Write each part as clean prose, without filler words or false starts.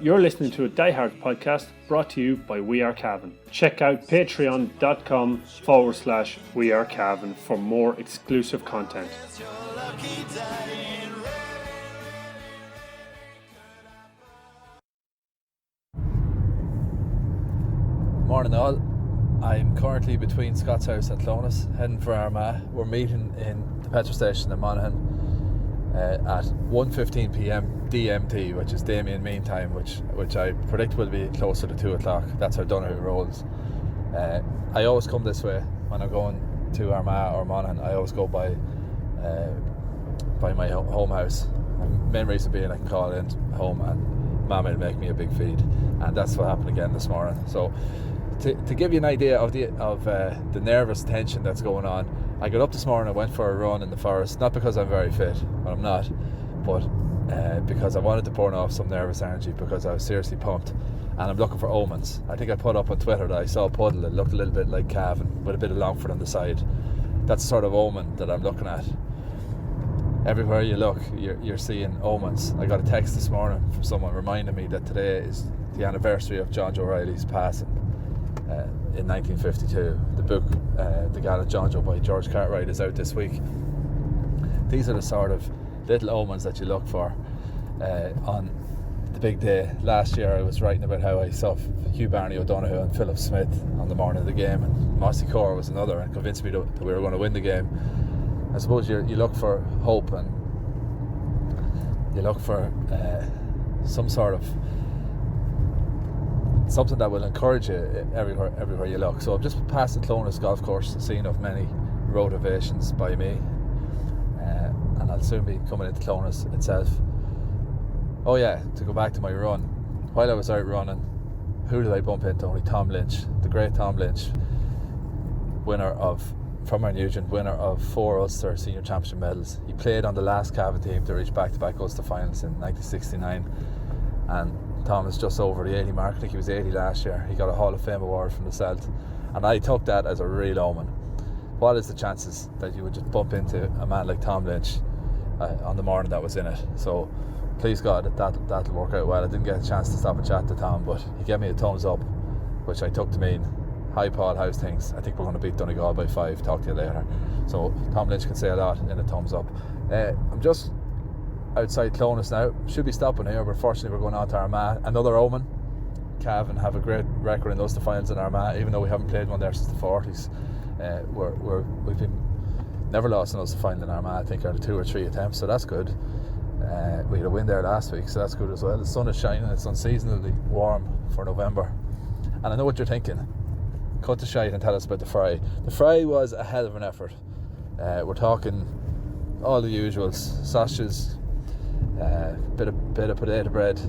You're listening to a Die Hard podcast brought to you by We Are Cavan. Check out patreon.com/We Are Cavan for more exclusive content. Morning all. I'm currently between Scott's House and Clonus, heading for Armagh. We're meeting in the petrol station in Monaghan at 1:15 p.m. DMT, which is Damien Mean Time, which I predict will be closer to 2 o'clock. That's how Donoghue rolls. I always come this way when I'm going to Armagh or Monaghan. I always go by my home house. Main reason being I can call in home and Mum will make me a big feed, and that's what happened again this morning. So to give you an idea of the nervous tension that's going on, I got up this morning and went for a run in the forest, not because I'm very fit, but I'm not, but because I wanted to burn off some nervous energy, because I was seriously pumped, and I'm looking for omens. I think I put up on Twitter that I saw a puddle that looked a little bit like Cavan with a bit of Longford on the side. That's the sort of omen that I'm looking at. Everywhere you look, you're seeing omens. I got a text this morning from someone reminding me that today is the anniversary of John Joe Riley's passing in 1952. The book, The Gallant John Joe by George Cartwright, is out this week. These are the sort of little omens that you look for on the big day. Last year I was writing about how I saw Hugh Barney O'Donoghue and Philip Smith on the morning of the game, and Mossy Core was another, and convinced me that we were going to win the game. I suppose you look for hope, and you look for some sort of something that will encourage you everywhere you look. So I'm just past the Clonus golf course, the scene of many road ovations by me, and I'll soon be coming into Clonus itself. Oh yeah, to go back to my run, while I was out running, who did I bump into? Only Tom Lynch, the great Tom Lynch, from our Nugent, winner of 4 Ulster Senior Championship medals. He played on the last Cavan team to reach back-to-back Ulster finals in 1969, and Tom is just over the 80 mark. I think he was 80 last year. He got a Hall of Fame award from the Celt, and I took that as a real omen. What is the chances that you would just bump into a man like Tom Lynch on the morning that was in it? So please God that'll work out well. I didn't get a chance to stop and chat to Tom, but he gave me a thumbs up, which I took to mean, hi Paul, how's things? I think we're going to beat Donegal by 5. Talk to you later. So Tom Lynch can say a lot in a thumbs up. I'm just outside Clonus now. Should be stopping here, but fortunately we're going on to Armagh. Another omen. Cavan have a great record in those finals in Armagh, even though we haven't played one there since the 40s. We've been never lost an Ulster final in Armagh, I think, out of 2 or 3 attempts, so that's good. We had a win there last week, so that's good as well. The sun is shining, it's unseasonably warm for November, and I know what you're thinking. Cut the shite and tell us about the fry. The fry was a hell of an effort. We're talking all the usuals: sausages, bit of potato bread.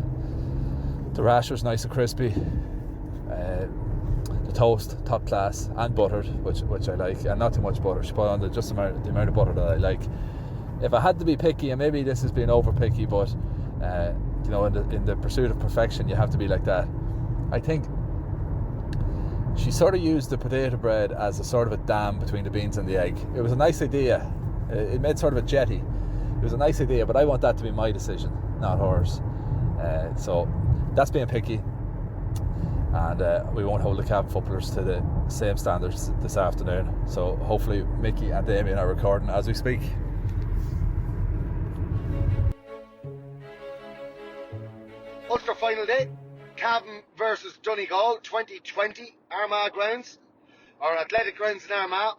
The rash was nice and crispy. The toast, top class, and buttered, which I like, and not too much butter. She put on just the amount of butter that I like. If I had to be picky, and maybe this is being over picky, but in the pursuit of perfection, you have to be like that. I think she sort of used the potato bread as a sort of a dam between the beans and the egg. It was a nice idea. It made sort of a jetty. It was a nice idea, but I want that to be my decision, not hers. So that's being picky, and we won't hold the Cavan footballers to the same standards this afternoon. So hopefully Mickey and Damien are recording as we speak. Ulster final day, Cavan versus Donegal, 2020, Armagh grounds, or athletic grounds in Armagh,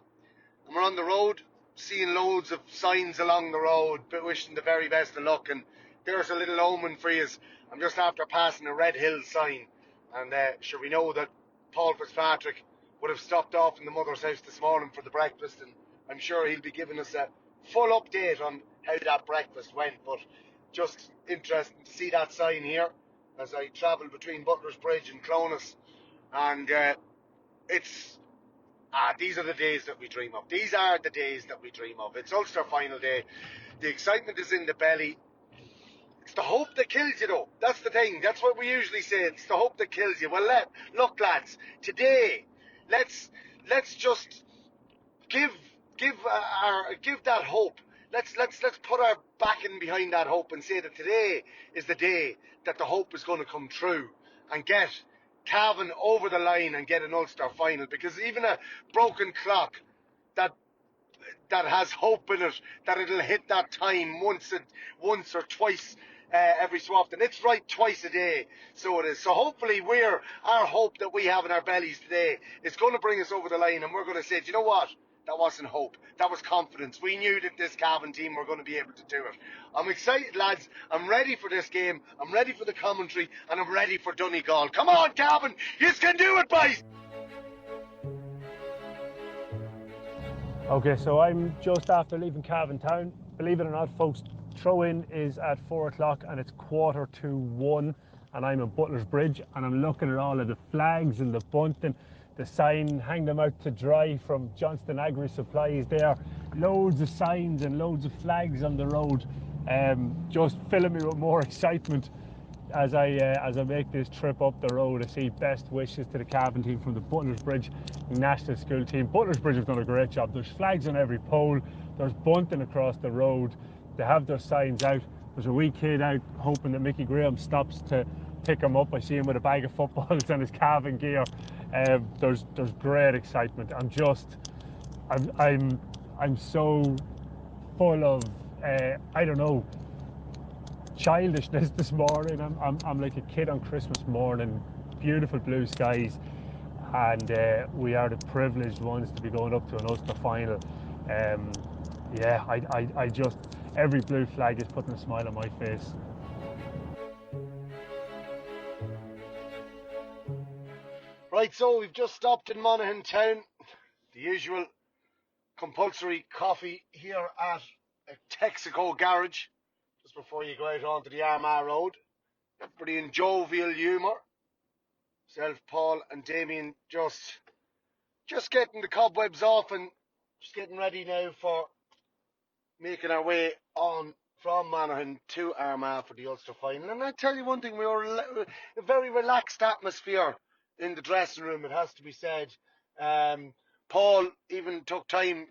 and we're on the road, seeing loads of signs along the road, but wishing the very best of luck. And there's a little omen for you. I'm just after passing a Red Hill sign, and sure, we know that Paul Fitzpatrick would have stopped off in the mother's house this morning for the breakfast, and I'm sure he'll be giving us a full update on how that breakfast went. But just interesting to see that sign here as I travel between Butler's Bridge and Clonus, and these are the days that we dream of. These are the days that we dream of. It's Ulster final day. The excitement is in the belly. It's the hope that kills you, though. That's the thing. That's what we usually say. It's the hope that kills you. Well, look, lads. Today, let's just give that hope. Let's put our backing behind that hope and say that today is the day that the hope is going to come true and get Cavan over the line and get an Ulster final, because even a broken clock that has hope in it, that it'll hit that time once or twice every so often. It's right twice a day, so it is. So hopefully our hope that we have in our bellies today is going to bring us over the line, and we're going to say, do you know what? That wasn't hope. That was confidence. We knew that this Cavan team were going to be able to do it. I'm excited, lads. I'm ready for this game. I'm ready for the commentary, and I'm ready for Donegal. Come on, Cavan. You can do it, boys. Okay, so I'm just after leaving Cavan town. Believe it or not, folks, throw-in is at 4 o'clock and it's 1:45, and I'm in Butler's Bridge, and I'm looking at all of the flags and the bunting, the sign, hang them out to dry from Johnston Agri Supplies there. Loads of signs and loads of flags on the road, just filling me with more excitement as I make this trip up the road. I see best wishes to the Cavan team from the Butler's Bridge National School team. Butler's Bridge have done a great job. There's flags on every pole, there's bunting across the road, they have their signs out. There's a wee kid out hoping that Mickey Graham stops to pick him up. I see him with a bag of footballs and his Cavan gear. There's great excitement. I'm so full of I don't know, childishness this morning. I'm like a kid on Christmas morning. Beautiful blue skies, and we are the privileged ones to be going up to an Ulster final. I just, every blue flag is putting a smile on my face. Right, so we've just stopped in Monaghan town. The usual compulsory coffee here at a Texaco garage just before you go out onto the Armagh Road. Everybody in jovial humour. Myself, Paul and Damien just getting the cobwebs off and just getting ready now for making our way on from Monaghan to Armagh for the Ulster final. And I tell you one thing, we were a very relaxed atmosphere in the dressing room, it has to be said. Paul even took time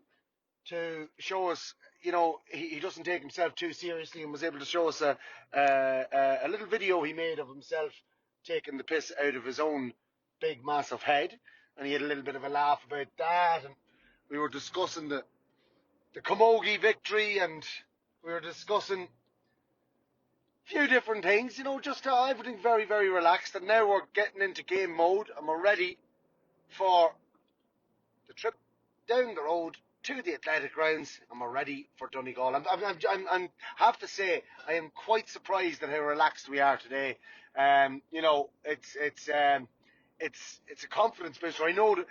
to show us, you know, he doesn't take himself too seriously, and was able to show us a little video he made of himself taking the piss out of his own big massive head, and he had a little bit of a laugh about that. And we were discussing the Camogie victory, and we were discussing a few different things, you know, just everything very, very relaxed. And now we're getting into game mode, and we're ready for the trip down the road to the athletic grounds, and we're ready for Donegal. I have to say, I am quite surprised at how relaxed we are today. You know, it's a confidence booster. I know that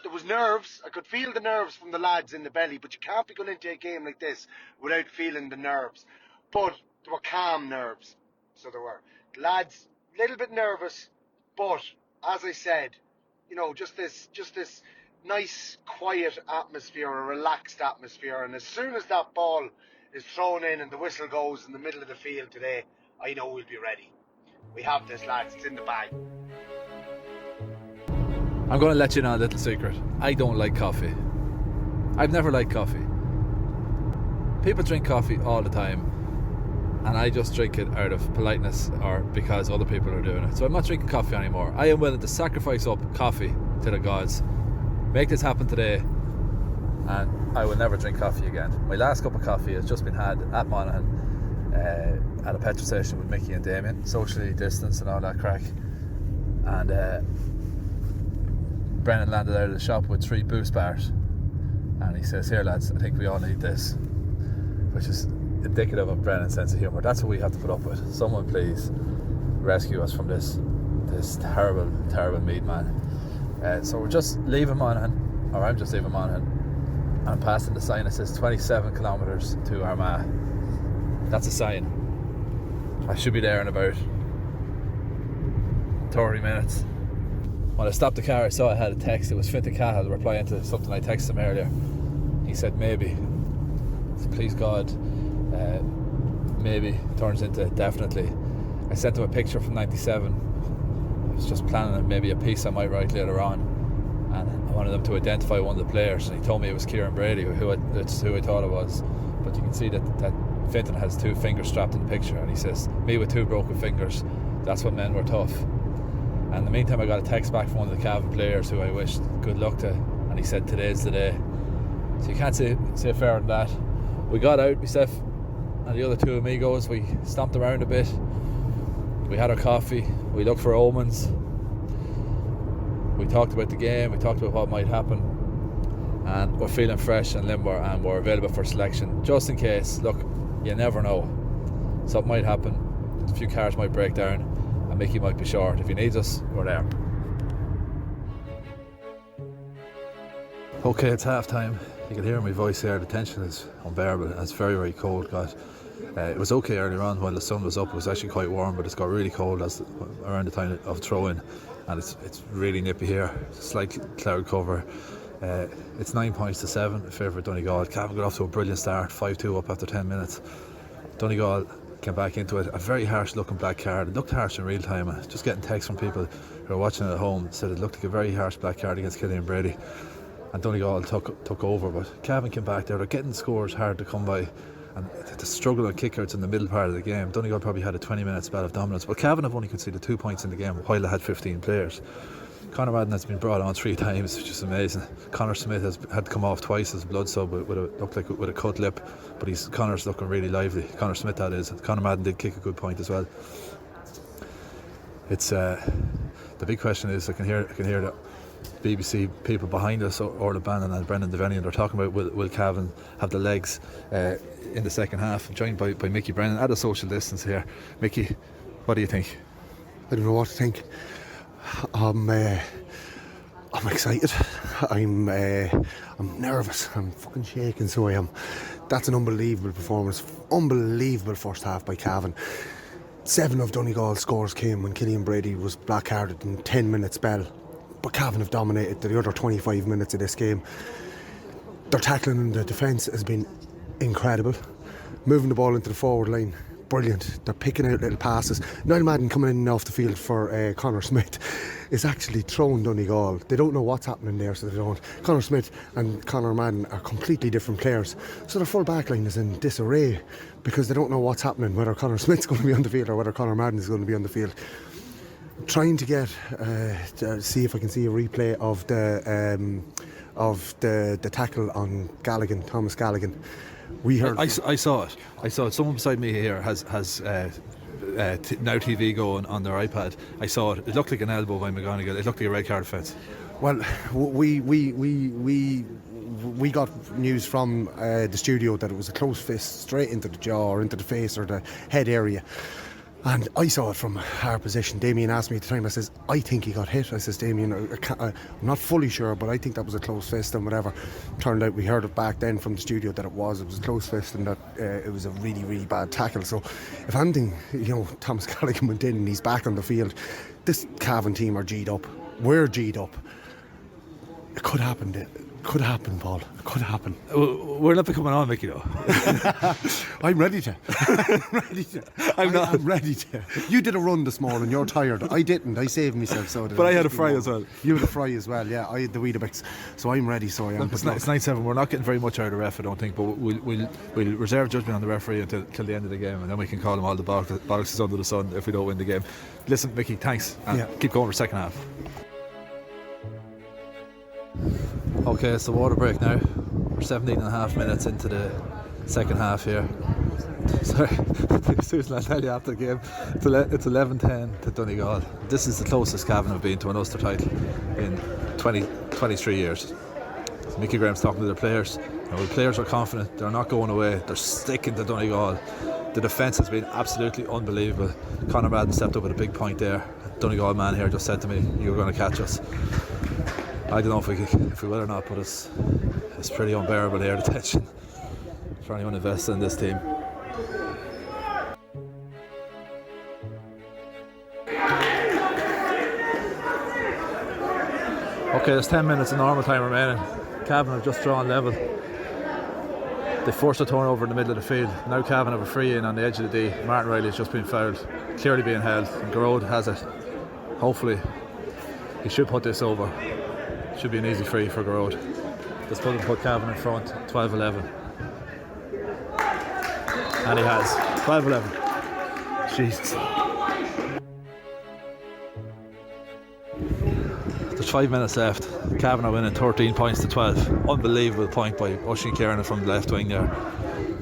there was nerves. I could feel the nerves from the lads in the belly, but you can't be going into a game like this without feeling the nerves. But there were calm nerves, so there were. The lads a little bit nervous, but as I said, you know, just this nice, quiet atmosphere, a relaxed atmosphere. And as soon as that ball is thrown in and the whistle goes in the middle of the field today, I know we'll be ready. We have this, lads. It's in the bag. I'm going to let you know a little secret. I don't like coffee. I've never liked coffee. People drink coffee all the time, and I just drink it out of politeness or because other people are doing it. So I'm not drinking coffee anymore. I am willing to sacrifice up coffee to the gods. Make this happen today, and I will never drink coffee again. My last cup of coffee has just been had at Monaghan at a petrol station with Mickey and Damien, socially distanced and all that crack. And Brennan landed out of the shop with 3 Boost bars, and he says, "Here, lads, I think we all need this," which is indicative of Brennan's sense of humour. That's what we have to put up with. Someone please rescue us from this terrible meat man. So we're just leaving Monaghan, or I'm just leaving Monaghan, and I'm passing the sign that says 27 kilometres to Armagh. That's a sign. I should be there in about 30 minutes. When I stopped the car, I saw I had a text. It was Fintan Cahill replying to something I texted him earlier. He said maybe. So please God, maybe turns into definitely. I sent him a picture from 97. I was just planning maybe a piece I might write later on, and I wanted them to identify one of the players, and he told me it was Kieran Brady, who I thought it was. But you can see that Fintan has 2 fingers strapped in the picture, and he says, me with 2 broken fingers, that's what men were tough. And in the meantime, I got a text back from one of the Cavan players who I wished good luck to, and he said, today's the day. So you can't say fairer than that. We got out, myself and the other 2 amigos, we stomped around a bit, we had our coffee, we looked for omens, we talked about the game, we talked about what might happen, and we're feeling fresh and limber, and we're available for selection just in case. Look, you never know, something might happen, a few cars might break down and Mickey might be short. If he needs us, we're there. Okay, it's half time. You can hear my voice here, the tension is unbearable and it's very, very cold. It was okay earlier on while the sun was up, it was actually quite warm, but it's got really cold around the time of throw-in, and it's really nippy here. Slight cloud cover. It's 9 points to 7 in favour of Donegal. Cavan got off to a brilliant start, 5-2 up after 10 minutes. Donegal came back into it. A very harsh looking black card. It looked harsh in real time. Just getting texts from people who are watching it at home said it looked like a very harsh black card against Killian Brady. And Donegal took over, but Cavan came back there. They're getting scores hard to come by, and the struggle on kickouts in the middle part of the game. Donegal probably had a 20-minute spell of dominance, but Cavan have only conceded 2 points in the game while they had 15 players. Conor Madden has been brought on 3 times, which is amazing. Connor Smith has had to come off twice as blood sub with a cut lip, but Connor's looking really lively. Connor Smith, that is. Conor Madden did kick a good point as well. It's the big question is, I can hear the BBC people behind us, or the Bannon and Brendan Devaney, and they're talking about will Cavan have the legs in the second half. I'm joined by Mickey Brennan at a social distance here. Mickey, what do you think? I don't know what to think. I'm excited. I'm nervous. I'm fucking shaking, so I am. That's an unbelievable performance. Unbelievable first half by Cavan. 7 of Donegal's scores came when Killian Brady was black-carded in 10-minute spell. But Cavan have dominated the other 25 minutes of this game. Their tackling in the defence has been incredible. Moving the ball into the forward line, brilliant. They're picking out little passes. Niall Madden coming in and off the field for Connor Smith is actually throwing Donegal. They don't know what's happening there, so they don't. Connor Smith and Connor Madden are completely different players. So their full back line is in disarray because they don't know what's happening, whether Connor Smith's going to be on the field or whether Connor Madden is going to be on the field. Trying to get to see if I can see a replay of the tackle on Galligan, Thomas Galligan. We heard. I saw it. Someone beside me here has Now TV going on their iPad. I saw it. It looked like an elbow by McGonigal. It looked like a red card offence. Well, we got news from the studio that it was a close fist straight into the jaw or into the face or the head area. And I saw it from our position. Damien asked me at the time, I says, I think he got hit. I says, Damien, I'm not fully sure, but I think that was a close fist and whatever. Turned out we heard it back then from the studio that it was a close fist and that it was a really, really bad tackle. So if anything, Thomas Callaghan went in and he's back on the field. This Cavan team are G'd up. We're G'd up. It could happen, Could happen, Paul. It could happen. We're not coming on, Mickey, though. I'm ready to. I'm ready to. You did a run this morning. You're tired. I didn't. I saved myself. But I had a fry as well. You had a fry as well. Yeah, I had the Weetabix. So I'm ready. So I am. It's 9-7. We're not getting very much out of the ref, I don't think. But we'll reserve judgment on the referee until the end of the game, and then we can call him all the bollocks under the sun if we don't win the game. Listen, Mickey, thanks. And keep going for second half. Okay, it's the water break now. We're 17.5 minutes into the second half here. Sorry, Susan, I'll tell you after the game. It's 11-10 to Donegal. This is the closest Cavan have been to an Ulster title in 23 years. So Mickey Graham's talking to their players. The players are confident. They're not going away. They're sticking to Donegal. The defence has been absolutely unbelievable. Conor Madden stepped up with a big point there. Donegal man here just said to me, "You're going to catch us." I don't know if we will or not, but it's pretty unbearable here, the tension for anyone invested in this team. Okay, there's 10 minutes of normal time remaining. Cavan have just drawn level. They forced a turnover in the middle of the field. Now Cavan have a free in on the edge of the D. Martin Riley has just been fouled, clearly being held, and Garrod has it. Hopefully he should put this over. Should be an easy free for Garrod. This put Cavan in front, 12-11. And he has. 12-11. Jesus. There's 5 minutes left. Cavan are winning 13 points to 12. Unbelievable point by Oisin Kieran from the left wing there.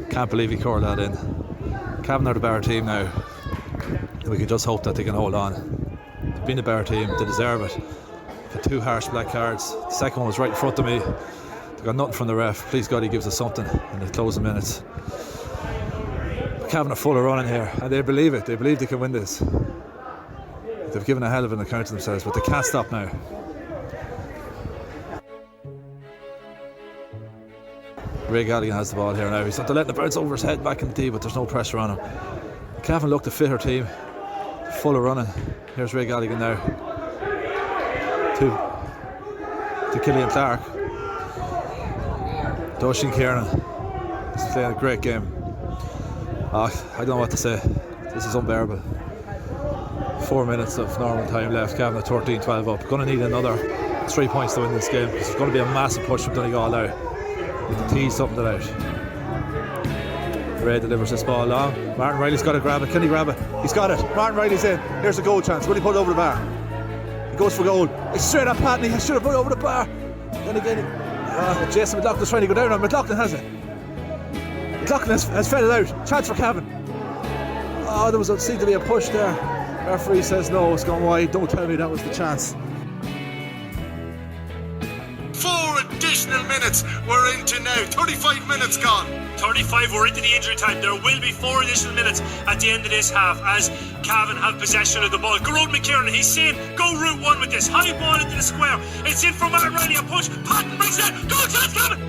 Can't believe he curled that in. Cavan are the better team now. We can just hope that they can hold on. They've been the better team, they deserve it. For 2 harsh black cards. The second one was right in front of me. They got nothing from the ref. Please God he gives us something in the closing minutes. Cavan are full of running here and they believe it. They believe they can win this. They've given a hell of an account to themselves, but they can't stop now. Ray Galligan has the ball here now. He's not letting the bounce over his head back in the tee, but there's no pressure on him. Cavan look the fitter team, full of running. Here's Ray Galligan now to Killian Clark. Oisin Kieran is playing a great game. I don't know what to say. This is unbearable. 4 minutes of normal time left. Cavan at 13-12 up. Going to need another 3 points to win this game because it's going to be a massive push from Donegal now. With the tee something that out. Ray delivers this ball long. Martin Riley's got to grab it. Can he grab it? He's got it. Martin Riley's in. Here's a goal chance. Will he put it over the bar? He goes for goal. It's straight at Pat and he should have put it over the bar. Then again, Jason McLaughlin's trying to go down on McLaughlin, has it? McLaughlin has fed it out. Chance for Cavan. Oh, there seemed to be a push there. Referee says no, it's gone wide. Don't tell me that was the chance. 4 additional minutes we're into now. 35 minutes gone. 35, we're into the injury time. There will be 4 additional minutes at the end of this half as Cavan have possession of the ball. Garrod McKiernan, he's saying go route 1 with this. High ball into the square. It's in for Martin Riley, a push. Patton brings it. Goal chance, Cavan!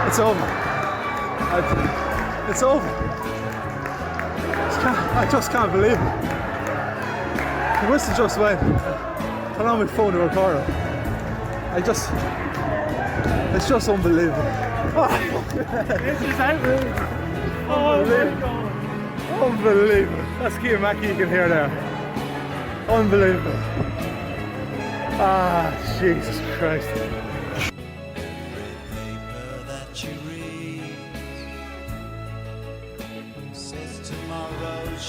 It's over. It's over. I just can't believe it. The whistle just went. Turn on my phone to record it. It's just unbelievable. This is outrageous. Unbelievable. Unbelievable. That's Keir Mackey, you can hear there. Unbelievable. Ah, Jesus Christ.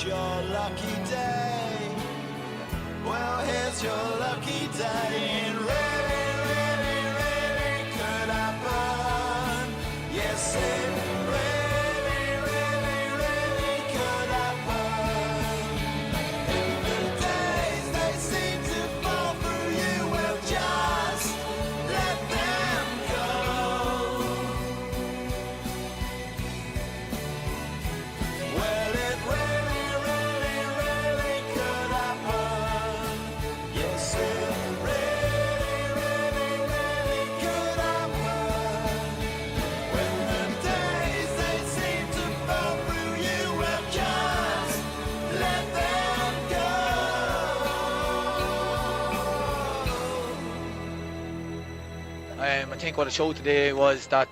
Your lucky day. Well, here's your lucky day. It really, really, really could happen. Yes, it really, really, really could happen. In the days they seem to fall through you, well, just let them go. Well, it really I think what it showed today was that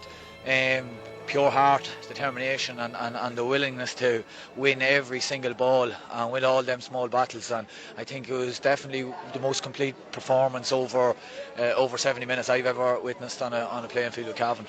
pure heart, determination and the willingness to win every single ball and win all them small battles, and I think it was definitely the most complete performance over 70 minutes I've ever witnessed on a playing field with Cavan.